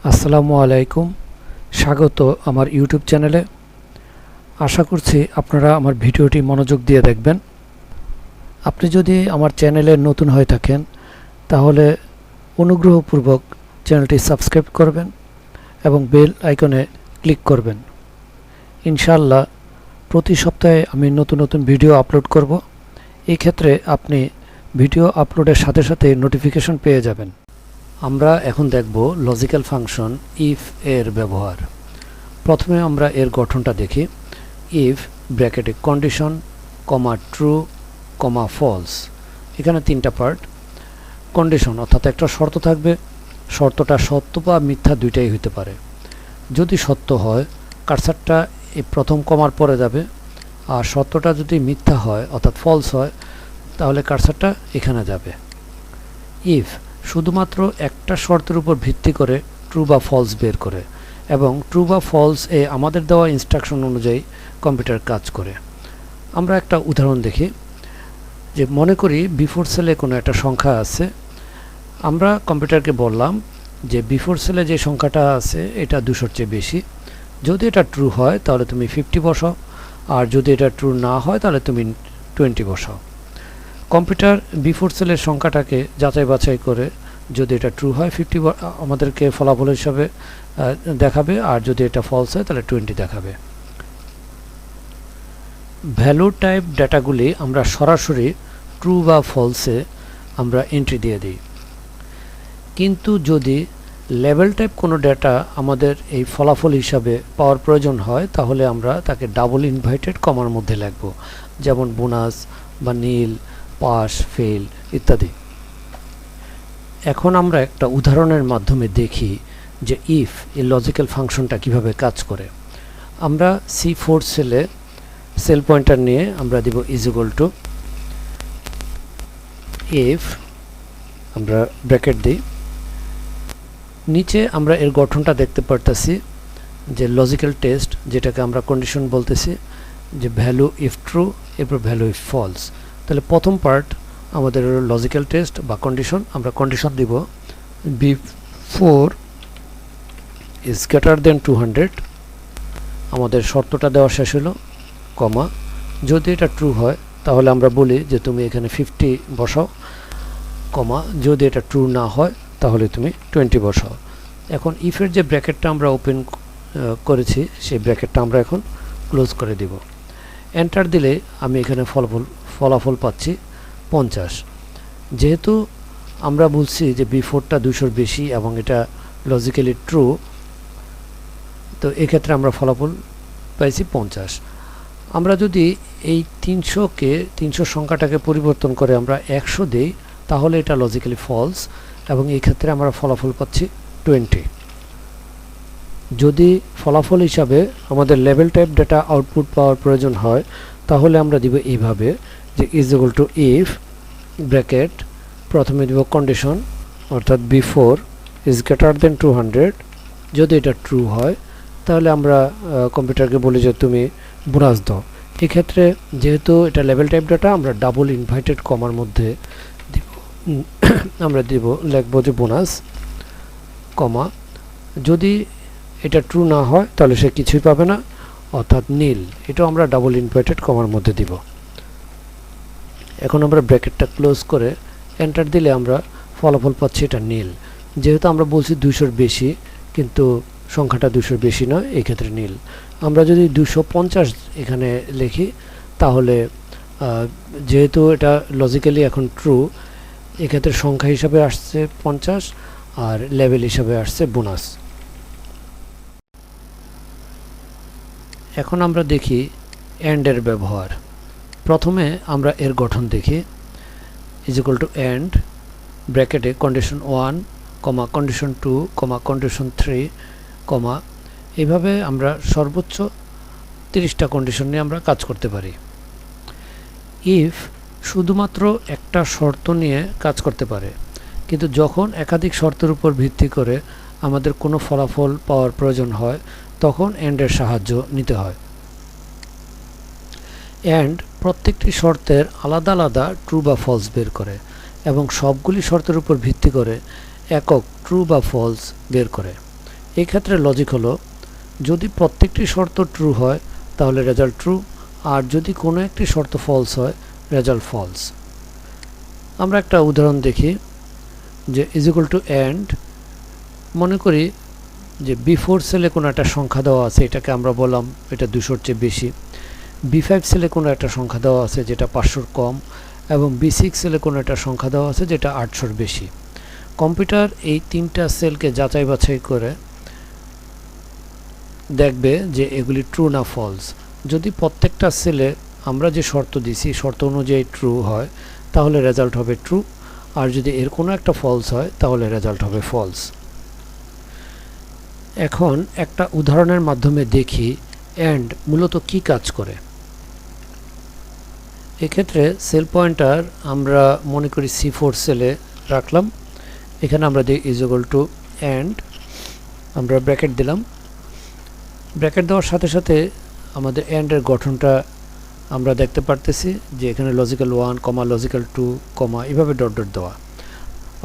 আসসালামু আলাইকুম, স্বাগত আমার ইউটিউব চ্যানেলে। আশা করছি আপনারা আমার ভিডিওটি মনোযোগ দিয়ে দেখবেন। আপনি যদি আমার চ্যানেলে নতুন হয়ে থাকেন তাহলে অনুগ্রহপূর্বক চ্যানেলটি সাবস্ক্রাইব করবেন এবং বেল আইকনে ক্লিক করবেন। ইনশাআল্লাহ প্রতি সপ্তাহে আমি নতুন নতুন ভিডিও আপলোড করব। এই ক্ষেত্রে আপনি ভিডিও আপলোডের সাথে সাথে নোটিফিকেশন পেয়ে যাবেন। আমরা এখন দেখব লজিক্যাল ফাংশন ইফ এর ব্যবহার। প্রথমে আমরা এর গঠনটা দেখি। ইফ ব্র্যাকেটে condition comma true comma false, এখানে তিনটা পার্ট। কন্ডিশন অর্থাৎ একটা শর্ত থাকবে, শর্তটা সত্য বা মিথ্যা দুইটাই হতে পারে। যদি সত্য হয় কার্সারটা এই প্রথম কমার পরে যাবে, আর শর্তটা যদি মিথ্যা হয় অর্থাৎ ফলস হয় তাহলে কার্সারটা এখানে যাবে। ইফ শুধুমাত্র একটা শর্তের উপর ভিত্তি করে ট্রু বা ফলস বের করে, এবং ট্রু বা ফলস এ আমাদের দেওয়া ইনস্ট্রাকশন অনুযায়ী কম্পিউটার কাজ করে। আমরা একটা উদাহরণ দেখি। যে মনে করি বিফোর সেলে কোনো একটা সংখ্যা আছে। আমরা কম্পিউটারকে বললাম যে বিফোর সেলে যে সংখ্যাটা আছে এটা 200-র চেয়ে বেশি। যদি এটা ট্রু হয় তাহলে তুমি 50 বসাও, আর যদি এটা ট্রু না হয় তাহলে তুমি 20 বসাও। কম্পিউটার বিফোর সেলের সংখ্যাটাকে যাচাই বাছাই করে যদি এটা ট্রু হয় 50 আমাদেরকে ফলাফল হিসাবে দেখাবে, আর যদি এটা ফলস হয় তাহলে 20 দেখাবে। ভ্যালু টাইপ ডাটাগুলি আমরা সরাসরি ট্রু বা ফলসে আমরা এন্ট্রি দিয়ে দিই। কিন্তু যদি লেভেল টাইপ কোনো ডাটা আমাদের এই ফলাফল হিসাবে পাওয়ার প্রয়োজন হয় তাহলে আমরা তাকে ডাবল ইনভাইটেড কমার মধ্যে লিখব, যেমন বোনাস বা নীল, পাস, ফেল ইত্যাদি। এখন আমরা একটা উদাহরণের মাধ্যমে দেখি যে ইফ এই লজিক্যাল ফাংশনটা কিভাবে কাজ করে। আমরা C4 সেলে সেল পয়েন্টার নিয়ে আমরা দিব ইজ ইকুয়াল টু ইফ, আমরা ব্র্যাকেট দিই। নিচে আমরা এর গঠনটা দেখতে পারতেছি যে লজিক্যাল টেস্ট, যেটাকে আমরা কন্ডিশন বলতেছি, যে ভ্যালু ইফ ট্রু এরপর ভ্যালু ইফ ফলস। তাহলে প্রথম পার্ট আমাদের লজিক্যাল টেস্ট বা কন্ডিশন। আমরা কন্ডিশন দিব বিফোর ইজ গ্রেটার দেন 200, আমাদের শর্তটা দেওয়া শেষ হলো, কমা যদি এটা ট্রু হয় তাহলে আমরা বলি যে তুমি এখানে 50 বসাও, কমা যদি এটা ট্রু না হয় তাহলে তুমি 20 বসাও। এখন ইফের যে ব্র্যাকেটটা আমরা ওপেন করেছি সেই ব্র্যাকেটটা আমরা এখন ক্লোজ করে দিব। এন্টার দিলে আমি এখানে ফলাফল পাচ্ছি 50। যেহেতু আমরা বলছি যে বিফোরটা 200-র বেশি এবং এটা লজিক্যালি ট্রু, তো এক্ষেত্রে আমরা ফলাফল পাইছি 50। আমরা যদি এই 300 সংখ্যাটাকে পরিবর্তন করে আমরা 100 দেই তাহলে এটা লজিক্যালি ফলস, এবং এই ক্ষেত্রে আমরা ফলাফল পাচ্ছি 20। যদি ফলাফল হিসাবে আমাদের লেভেল টাইপ ডাটা আউটপুট পাওয়ার প্রয়োজন হয় তাহলে আমরা দিব এইভাবে যে is equal to if bracket, প্রথমে দিব কন্ডিশন অর্থাৎ বিফোর ইজ গ্রেটার দেন 200। যদি এটা ট্রু হয় তাহলে আমরা কম্পিউটারকে বলি যে তুমি বোনাস দাও। এক্ষেত্রে যেহেতু এটা লেভেল টাইপ ডাটা আমরা ডাবল ইনভাইটেড কমার মধ্যে দিব, আমরা লিখব যে বোনাস, কমা যদি এটা ট্রু না হয় তাহলে সে কিছুই পাবে না অর্থাৎ নীল, এটাও আমরা ডাবল ইনভাইটেড কমার মধ্যে দিব। এখন আমরা ব্র্যাকেটটা ক্লোজ করে এন্টার দিলে আমরা ফলাফল পাচ্ছি এটা নীল। যেহেতু আমরা বলছি 200-র বেশি কিন্তু সংখ্যাটা 200-র বেশি নয়, এই ক্ষেত্রে নীল। আমরা যদি 250 এখানে লিখি তাহলে যেহেতু এটা লজিক্যালি এখন ট্রু, এক্ষেত্রে সংখ্যা হিসাবে আসছে 50 আর লেভেল হিসাবে আসছে বোনাস। এখন আমরা দেখি এন্ড এর ব্যবহার। প্রথমে আমরা এর গঠন দেখি। ইজ ইকুয়াল টু এন্ড ব্র্যাকেটে condition 1 comma condition 2 comma condition 3 comma, এইভাবে আমরা সর্বোচ্চ 30টা কন্ডিশন নিয়ে আমরা কাজ করতে পারি। ইফ শুধুমাত্র একটা শর্ত নিয়ে কাজ করতে পারে, কিন্তু যখন একাধিক শর্তের উপর ভিত্তি করে আমাদের কোনো ফলাফল পাওয়ার প্রয়োজন হয় তখন এন্ডের সাহায্য নিতে হয়। এন্ড প্রত্যেকটি শর্তের আলাদা আলাদা ট্রু বা ফলস বের করে এবং সবগুলি শর্তের উপর ভিত্তি করে একক ট্রু বা ফলস বের করে। এই ক্ষেত্রে লজিক হলো যদি প্রত্যেকটি শর্ত ট্রু হয় তাহলে রেজাল্ট ট্রু, আর যদি কোনো একটি শর্ত ফলস হয় রেজাল্ট ফলস। আমরা একটা উদাহরণ দেখি যে ইজ ইকুয়াল টু এন্ড, মনে করি যে B4 সেলে কোনো একটা সংখ্যা দেওয়া আছে, এটাকে আমরা বললাম এটা 200-র চেয়ে বেশি। B5 সেলে কোনো একটা সংখ্যা দেওয়া আছে যেটা 500-র কম, এবং B6 সেলে কোনো একটা সংখ্যা দেওয়া আছে যেটা 800-র বেশি। কম্পিউটার এই তিনটা সেলকে যাচাই বাছাই করে দেখবে যে এগুলি ট্রু না ফলস। যদি প্রত্যেকটা সেলে আমরা যে শর্ত দিছি শর্ত অনুযায়ী ট্রু হয় তাহলে রেজাল্ট হবে ট্রু, আর যদি এর কোনো একটা ফলস হয় তাহলে রেজাল্ট হবে ফলস। এখন একটা উদাহরণের মাধ্যমে দেখি এন্ড মূলত কি কাজ করে। এক্ষেত্রে সেল পয়েন্টার আমরা মনে করি C4 সেলে রাখলাম। এখানে আমরা দিই ইজ ইকুয়াল টু এন্ড, আমরা ব্র্যাকেট দিলাম। ব্র্যাকেট দেওয়ার সাথে সাথে আমাদের এন্ডের গঠনটা আমরা দেখতে পারতেছি যে এখানে লজিক্যাল 1 কমা লজিক্যাল 2 কমা এভাবে ডট ডট দেওয়া,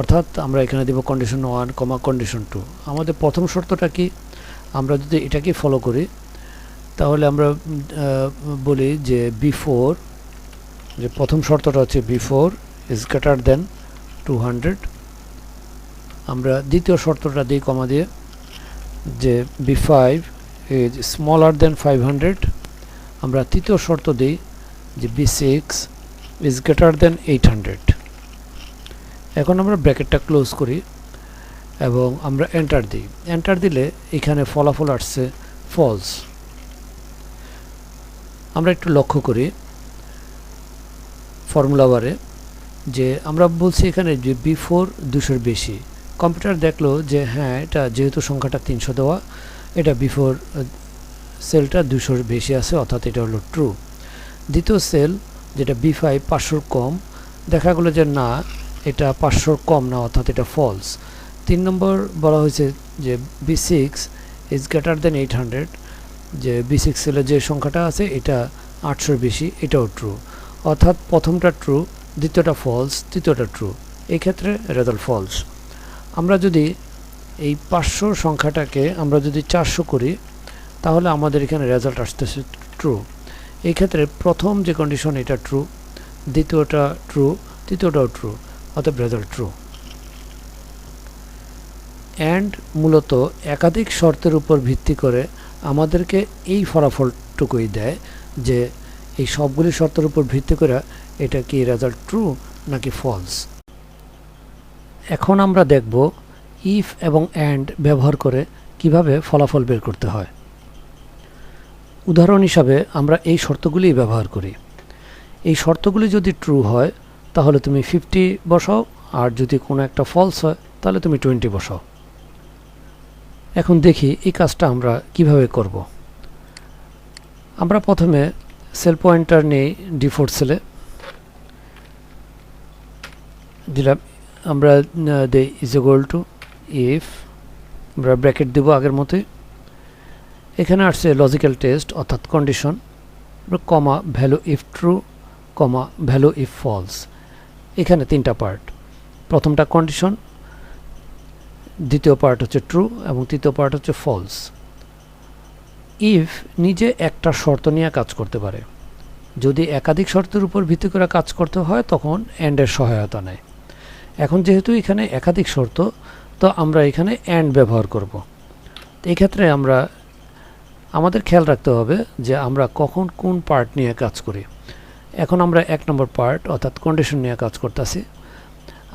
অর্থাৎ আমরা এখানে দেব কন্ডিশন 1 কমা কন্ডিশন 2। আমাদের প্রথম শর্তটা কি, আমরা যদি এটাকে ফলো করি তাহলে আমরা বলি যে B4, যে প্রথম শর্তটা হচ্ছে B4 ইজ গ্রেটার দেন 200। আমরা দ্বিতীয় শর্তটা দিই কমা দিয়ে যে B5 ইজ স্মলার দেন 500। আমরা তৃতীয় শর্ত দিই যে B6 ইজ গ্রেটার দেন 800। এখন আমরা ব্র্যাকেটটা ক্লোজ করি এবং আমরা এন্টার দিই। এন্টার দিলে এখানে ফলাফল আসছে ফলস। আমরা একটু লক্ষ্য করি ফর্মুলা বারে যে আমরা বলছি এখানে যে B4 200-র বেশি। কম্পিউটার দেখলো যে হ্যাঁ, এটা যেহেতু সংখ্যাটা 300 দেওয়া, এটা B4 সেলটা 200-র বেশি আছে, অর্থাৎ এটা হলো ট্রু। দ্বিতীয় সেল যেটা B5 500-র কম, দেখা গেলো যে না, এটা 500-র কম না, অর্থাৎ এটা ফলস। 3 নম্বর বলা হয়েছে যে B6 ইজ গ্রেটার দেন 800, যে B6 সেলে যে সংখ্যাটা আছে এটা 800-র বেশি, এটাও ট্রু, অর্থাৎ প্রথমটা ট্রু, দ্বিতীয়টা ফলস, তৃতীয়টা ট্রু। এই ক্ষেত্রে রেজাল্ট ফলস। আমরা যদি এই 500 সংখ্যাটাকে আমরা যদি 400 করি তাহলে আমাদের এখানে রেজাল্ট আসতেছে ট্রু। এই ক্ষেত্রে প্রথম যে কন্ডিশন এটা ট্রু, দ্বিতীয়টা ট্রু, তৃতীয়টাও ট্রু, অর্থাৎ রেজাল্ট ট্রু। অ্যান্ড মূলত একাধিক শর্তের উপর ভিত্তি করে আমাদেরকে এই ফলাফলটুকুই দেয় যে এই সবগুলি শর্তের উপর ভিত্তি করে এটা কি রেজাল্ট ট্রু নাকি ফলস। এখন আমরা দেখব ইফ এবং অ্যান্ড ব্যবহার করে কিভাবে ফলাফল বের করতে হয়। উদাহরণ হিসাবে আমরা এই শর্তগুলি ব্যবহার করি। এই শর্তগুলি যদি ট্রু হয় তাহলে তুমি 50 বসাও, আর যদি কোনো একটা ফলস হয় তাহলে তুমি 20 বসাও। এখন দেখি এই কাজটা আমরা কিভাবে করব। আমরা প্রথমে সেল পয়েন্টার নেই D4 সেলে দিলাম, আমরা দেই ইজ ইকুয়াল টু ইফ, আমরা ব্র্যাকেট দেব আগের মতোই। এখানে আসছে লজিক্যাল টেস্ট অর্থাৎ condition, comma value if true, comma value if false. এখানে তিনটা পার্ট, প্রথমটা কন্ডিশন, দ্বিতীয় পার্ট হচ্ছে ট্রু এবং তৃতীয় পার্ট হচ্ছে ফলস। ইফ নিজে একটা শর্ত নিয়ে কাজ করতে পারে, যদি একাধিক শর্তের উপর ভিত্তি করে কাজ করতে হয় তখন অ্যান্ডের সহায়তা নেয়। এখন যেহেতু এখানে একাধিক শর্ত, তো আমরা এখানে অ্যান্ড ব্যবহার করব। এই ক্ষেত্রে আমাদের খেয়াল রাখতে হবে যে আমরা কখন কোন পার্ট নিয়ে কাজ করি। এখন আমরা 1 নম্বর পার্ট অর্থাৎ কন্ডিশন নিয়ে কাজ করতেছি।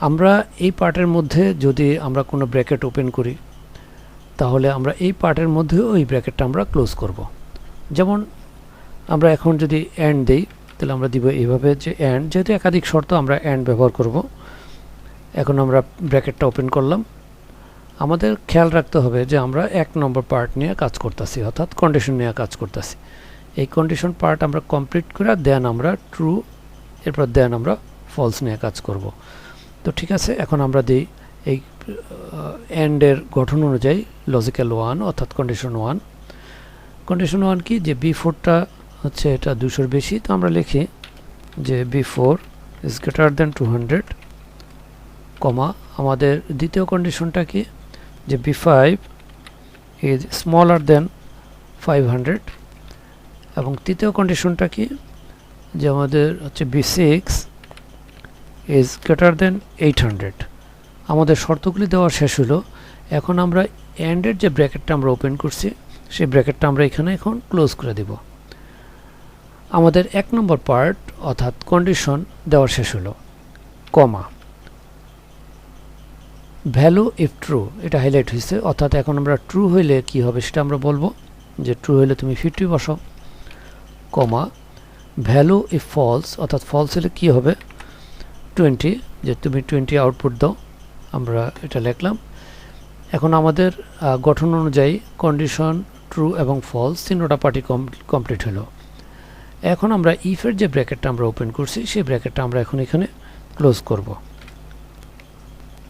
আমরা এই পার্টের মধ্যে যদি আমরা কোনো ব্র্যাকেট ওপেন করি তাহলে আমরা এই পার্টের মধ্যে ওই ব্র্যাকেটটা আমরা ক্লোজ করব। যেমন আমরা এখন যদি অ্যান্ড দেই তাহলে আমরা দিব এইভাবে যে অ্যান্ড, যেহেতু একাধিক শর্ত আমরা অ্যান্ড ব্যবহার করব। এখন আমরা ব্র্যাকেটটা ওপেন করলাম। আমাদের খেয়াল রাখতে হবে যে আমরা 1 নম্বর পার্ট নিয়ে কাজ করতেছি, অর্থাৎ কন্ডিশন নিয়ে কাজ করতেছি। এই কন্ডিশন পার্ট আমরা কমপ্লিট করে দেন আমরা ট্রু, এরপর দেন আমরা ফলস নিয়ে কাজ করব। তো ঠিক আছে, এখন আমরা দিই এই এন্ডের গঠন অনুযায়ী লজিক্যাল 1 অর্থাৎ কন্ডিশন 1। কন্ডিশন 1 কি, যে B4টা হচ্ছে এটা 200-র বেশি, তো আমরা লিখি যে B4 ইজ গ্রেটার দেন 200, কমা আমাদের দ্বিতীয় কন্ডিশনটা কি, যে B5 is smaller than 500 এবং তৃতীয় কন্ডিশনটা কি যে আমাদের হচ্ছে B6 is greater than 800 আমাদের শর্তগুলি দেওয়া শেষ হলো এখন আমরা এন্ড এর যে ব্র্যাকেটটা আমরা ওপেন করছি সেই ব্র্যাকেটটা আমরা এখানে এখন ক্লোজ করে দেব আমাদের এক নম্বর পার্ট অর্থাৎ কন্ডিশন দেওয়া শেষ হলো কমা ভ্যালু ইফ ট্রু এটা হাইলাইট হয়েছে অর্থাৎ এখন আমরা ট্রু হইলে কি হবে সেটা আমরা বলবো যে ট্রু হইলে তুমি 50 বসাও কমা ভ্যালু ইফ ফলস অর্থাৎ ফলস হলে কি হবে 20 যে তুমি 20 আউটপুট দাও আমরা এটা লিখলাম এখন আমাদের গঠন অনুযায়ী কন্ডিশন ট্রু এবং ফলস তিনটা পার্টি কমপ্লিট হলো এখন আমরা ইফ এর যে ব্র্যাকেটটা আমরা ওপেন করছি সেই ব্র্যাকেটটা আমরা এখন এখানে ক্লোজ করব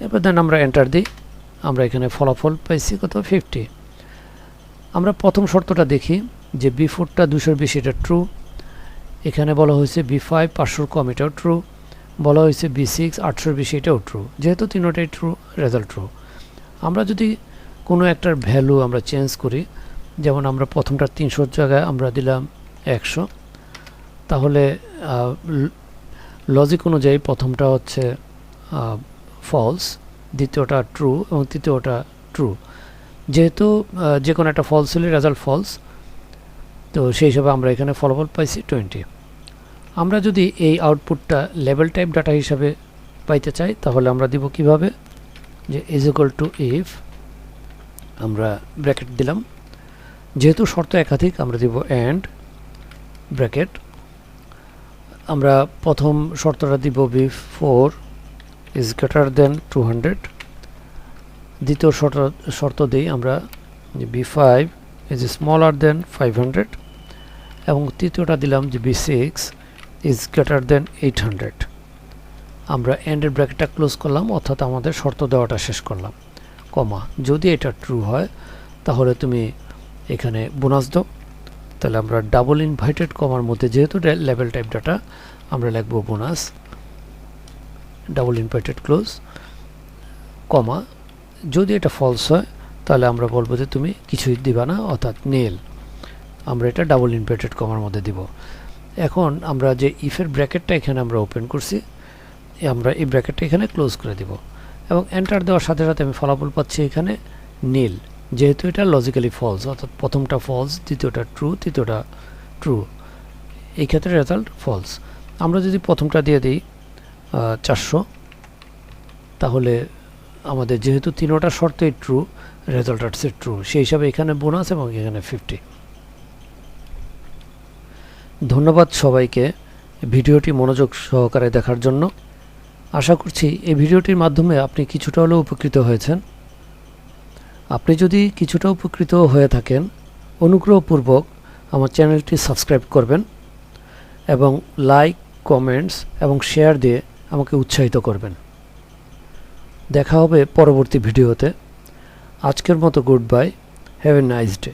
এরপর দেন আমরা এন্টার দিই আমরা এখানে ফলাফল পাইছি কত 50 আমরা প্রথম শর্তটা দেখি যে B4টা 200 এর বেশি এটা ট্রু এখানে বলা হয়েছে B5 500 কম এটাও ট্রু বলা হয়েছে B6 800 এর বেশি এটাও ট্রু যেহেতু তিনটাই ট্রু রেজাল্ট ট্রু আমরা যদি কোনো একটার ভ্যালু আমরা চেঞ্জ করি যেমন আমরা প্রথমটা 300 এর জায়গায় আমরা দিলাম 100 তাহলে লজিক অনুযায়ী প্রথমটা হচ্ছে ফলস দ্বিতীয়টা ট্রু এবং তৃতীয়টা ট্রু যেহেতু যে কোনো একটা ফলস হলে রেজাল্ট ফলস তো সেই হিসাবে আমরা এখানে ফলাফল পাইছি 20 আমরা যদি এই আউটপুটটা লেভেল টাইপ ডাটা হিসাবে পাইতে চাই তাহলে আমরা দিব কিভাবে যে ইজ ইকুয়াল টু ইফ আমরা ব্র্যাকেট দিলাম যেহেতু শর্ত একাধিক আমরা দিব এন্ড ব্র্যাকেট আমরা প্রথম শর্তটা দিব B4 is greater than 200 দ্বিতীয় শর্ত দেই আমরা যে B5 is smaller than 500 এবং তৃতীয়টা দিলাম যে B6 is greater than 800 আমরা এন্ড এর ব্র্যাকেটটা ক্লোজ করলাম অর্থাৎ আমাদের শর্ত দেওয়াটা শেষ করলাম কমা যদি এটা ট্রু হয় তাহলে তুমি এখানে বোনাস দাও তাহলে আমরা ডাবল ইনভাইটেড কমার মধ্যে যেহেতু লেভেল টাইপ ডাটা আমরা লিখব bonus double invited close comma যদি এটা ফলস হয় তাহলে আমরা বলবো যে তুমি কিছুই দিবা না অর্থাৎ নীল আমরা এটা ডাবল ইনভাইটেড কমার মধ্যে দিব এখন আমরা যে ইফের ব্র্যাকেটটা এখানে আমরা ওপেন করছি আমরা এই ব্র্যাকেটটা এখানে ক্লোজ করে দিব এবং এন্টার দেওয়ার সাথে সাথে আমি ফলাফল পাচ্ছি এখানে নীল যেহেতু এটা লজিক্যালি ফলস অর্থাৎ প্রথমটা ফলস দ্বিতীয়টা ট্রু তৃতীয়টা ট্রু এই ক্ষেত্রে রেজাল্ট ফলস আমরা যদি প্রথমটা দিয়ে দিই 400 তাহলে আমাদের যেহেতু তিনটা শর্তই ট্রু রেজাল্ট আসছে ট্রু সেই হিসাবে এখানে বোনাস এবং এখানে 50 ধন্যবাদ সবাইকে ভিডিওটি মনোযোগ সহকারে দেখার জন্য আশা করছি এই ভিডিওটির মাধ্যমে আপনি কিছুটা হলেও উপকৃত হয়েছেন আপনি যদি কিছুটা উপকৃত হয়ে থাকেন অনুগ্রহপূর্বক আমার চ্যানেলটি সাবস্ক্রাইব করবেন এবং লাইক কমেন্টস এবং শেয়ার দিয়ে আমাকে উৎসাহিত করবেন দেখা হবে পরবর্তী ভিডিওতে আজকের মতো good bye have a nice day